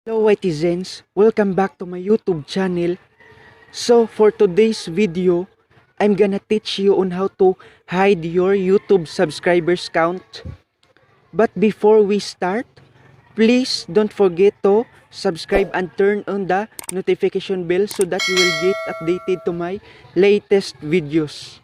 Hello netizens, welcome back to my YouTube channel. So for today's video, I'm gonna teach you on how to hide your YouTube subscribers count. But before we start, please don't forget to subscribe and turn on the notification bell so that you will get updated to my latest videos.